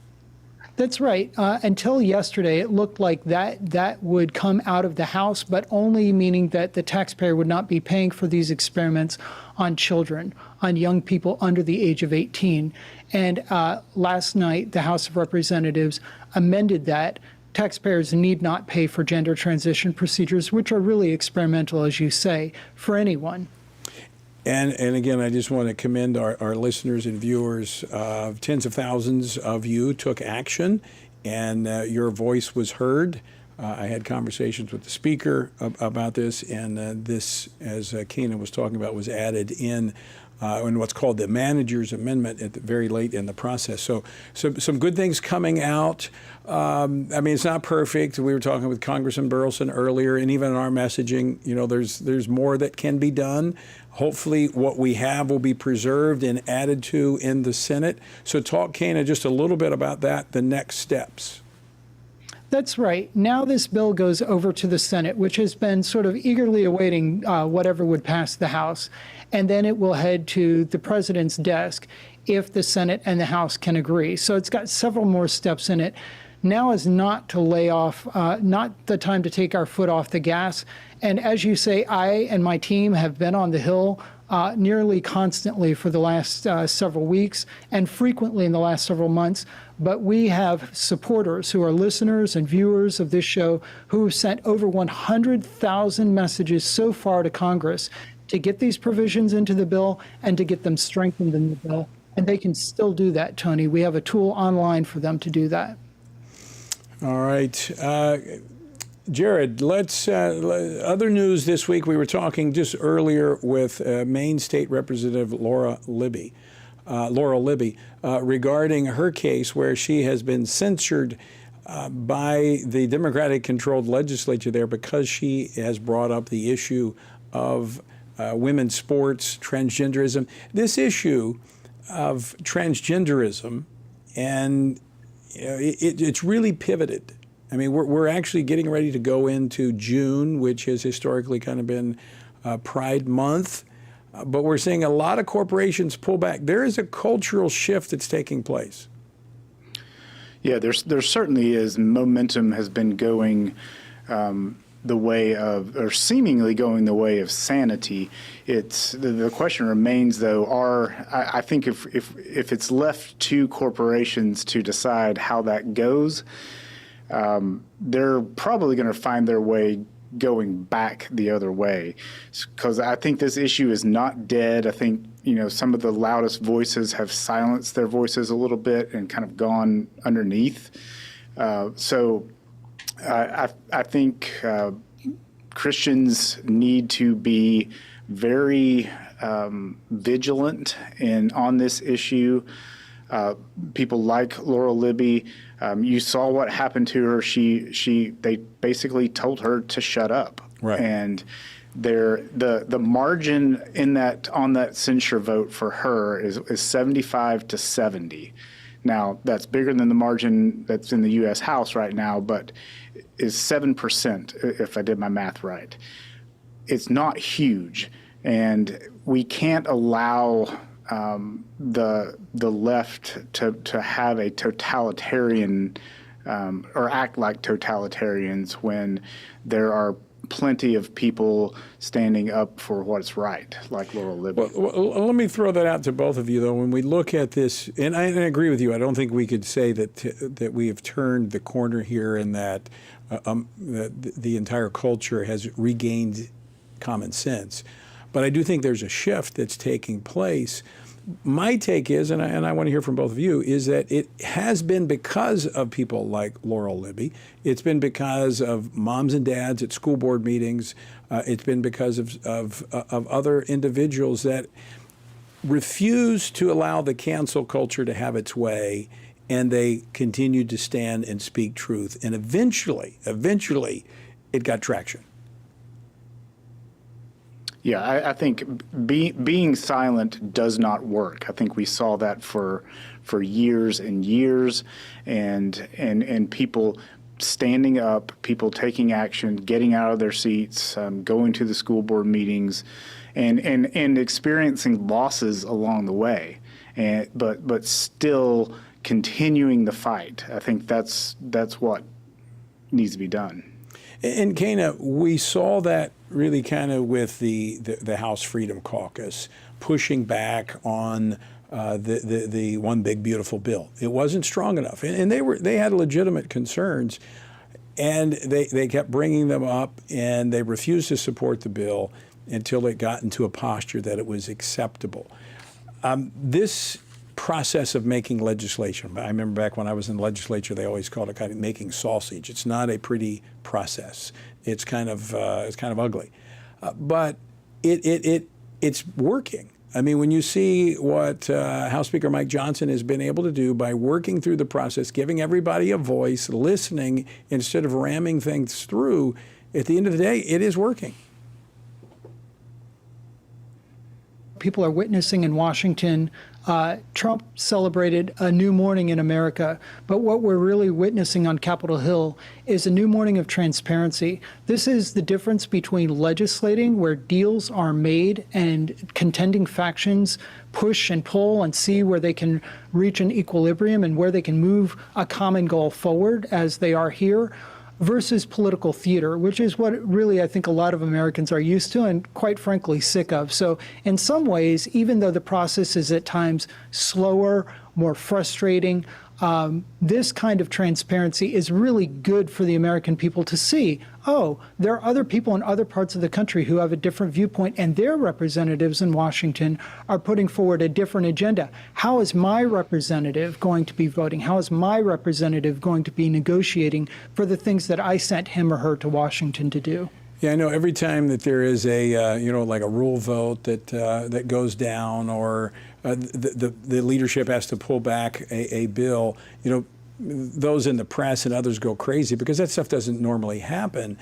That's right. Until yesterday, it looked like that would come out of the House, but only meaning that the taxpayer would not be paying for these experiments on children, on young people under the age of 18. And last night, the House of Representatives amended that. Taxpayers need not pay for gender transition procedures, which are really experimental, as you say, for anyone. And again, I just want to commend our listeners and viewers. Tens of thousands of you took action, and your voice was heard. I had conversations with the Speaker about this, and this, as Keena was talking about, was added in what's called the Manager's Amendment at the very late in the process. So some good things coming out. I mean, it's not perfect. We were talking with Congressman Burlson earlier, and even in our messaging, you know, there's more that can be done. Hopefully what we have will be preserved and added to in the Senate. So talk, Keena, just a little bit about that, the next steps. That's right. Now this bill goes over to the Senate, which has been sort of eagerly awaiting whatever would pass the House. And then it will head to the president's desk if the Senate and the House can agree. So it's got several more steps in it. Now is not to lay off, not the time to take our foot off the gas. And as you say, I and my team have been on the Hill nearly constantly for the last several weeks and frequently in the last several months. But we have supporters who are listeners and viewers of this show who have sent over 100,000 messages so far to Congress to get these provisions into the bill and to get them strengthened in the bill. And they can still do that, Tony. We have a tool online for them to do that. All right. Jared, let's other news this week. We were talking just earlier with Maine State Representative Laurel Libby, regarding her case where she has been censured by the Democratic-controlled legislature there because she has brought up the issue of women's sports, transgenderism. This issue of transgenderism, and it's really pivoted. I mean, we're actually getting ready to go into June, which has historically kind of been Pride Month, but we're seeing a lot of corporations pull back. There is a cultural shift that's taking place. Yeah, there certainly is. Momentum has been going the way of, or seemingly going the way of sanity. It's the question remains, though, I think if it's left to corporations to decide how that goes, they're probably going to find their way going back the other way, because I think this issue is not dead. I think, you know, some of the loudest voices have silenced their voices a little bit and kind of gone underneath. So I think Christians need to be very vigilant on this issue. People like Laurel Libby, you saw what happened to her. They basically told her to shut up. Right. And the margin on that censure vote for her is 75 to 70. Now, that's bigger than the margin that's in the U.S. House right now, but is 7%, if I did my math right. It's not huge. And we can't allow the left to have a totalitarian or act like totalitarians when there are plenty of people standing up for what's right, like Laurel Libby. Well, let me throw that out to both of you, though. When we look at this, and I agree with you, I don't think we could say that we have turned the corner here and that the entire culture has regained common sense. But I do think there's a shift that's taking place. My take is, and I want to hear from both of you, is that it has been because of people like Laurel Libby. It's been because of moms and dads at school board meetings. It's been because of other individuals that refuse to allow the cancel culture to have its way, and they continued to stand and speak truth. And eventually, it got traction. Yeah, I think being silent does not work. I think we saw that for years and years, and people standing up, people taking action, getting out of their seats, going to the school board meetings, and experiencing losses along the way, but still continuing the fight. I think that's what needs to be done. And Kana, we saw that really kind of with the House Freedom Caucus pushing back on the one big beautiful bill. It wasn't strong enough, and they had legitimate concerns, and they kept bringing them up, and they refused to support the bill until it got into a posture that it was acceptable. This process of making legislation, I remember back when I was in the legislature, they always called it kind of making sausage. It's not a pretty process. It's kind of ugly, but it's working. I mean, when you see what House Speaker Mike Johnson has been able to do by working through the process, giving everybody a voice, listening instead of ramming things through, at the end of the day, it is working. People are witnessing in Washington. Trump celebrated a new morning in America, but what we're really witnessing on Capitol Hill is a new morning of transparency. This is the difference between legislating, where deals are made and contending factions push and pull and see where they can reach an equilibrium and where they can move a common goal forward, as they are here, versus political theater, which is what really I think a lot of Americans are used to and quite frankly sick of. So in some ways, even though the process is at times slower, more frustrating, this kind of transparency is really good for the American people to see, oh, there are other people in other parts of the country who have a different viewpoint, and their representatives in Washington are putting forward a different agenda. How is my representative going to be voting? How is my representative going to be negotiating for the things that I sent him or her to Washington to do? Yeah, I know every time that there is a, like a rule vote that goes down, or the leadership has to pull back a bill, those in the press and others go crazy because that stuff doesn't normally happen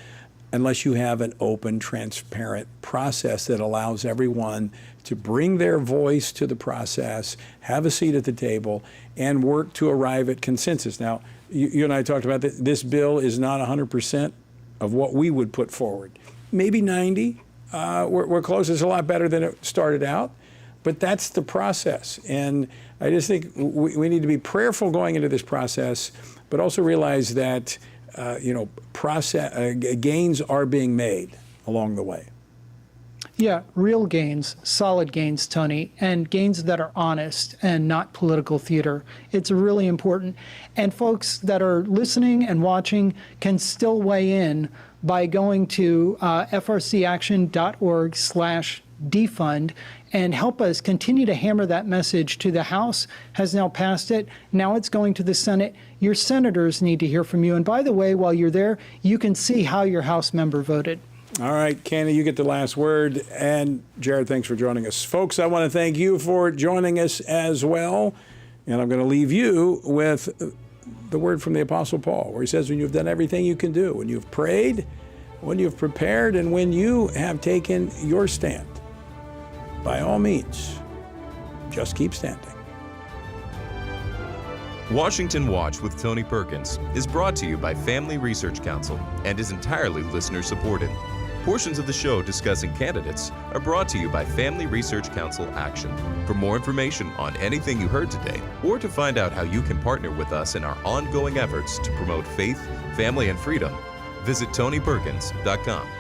unless you have an open, transparent process that allows everyone to bring their voice to the process, have a seat at the table, and work to arrive at consensus. Now, you and I talked about that. This bill is not 100% of what we would put forward. Maybe 90. We're close. It's a lot better than it started out. But that's the process. And I just think we need to be prayerful going into this process, but also realize that, gains are being made along the way. Yeah, real gains, solid gains, Tony, and gains that are honest and not political theater. It's really important. And folks that are listening and watching can still weigh in by going to frcaction.org/defund and help us continue to hammer that message to the House. Has now passed it. Now it's going to the Senate. Your senators need to hear from you. And by the way, while you're there, you can see how your House member voted. All right, Candy, you get the last word. And Jared, thanks for joining us. Folks, I want to thank you for joining us as well. And I'm going to leave you with the word from the Apostle Paul, where he says, when you've done everything you can do, when you've prayed, when you've prepared, and when you have taken your stand, by all means, just keep standing. Washington Watch with Tony Perkins is brought to you by Family Research Council and is entirely listener supported. Portions of the show discussing candidates are brought to you by Family Research Council Action. For more information on anything you heard today, or to find out how you can partner with us in our ongoing efforts to promote faith, family, and freedom, visit TonyPerkins.com.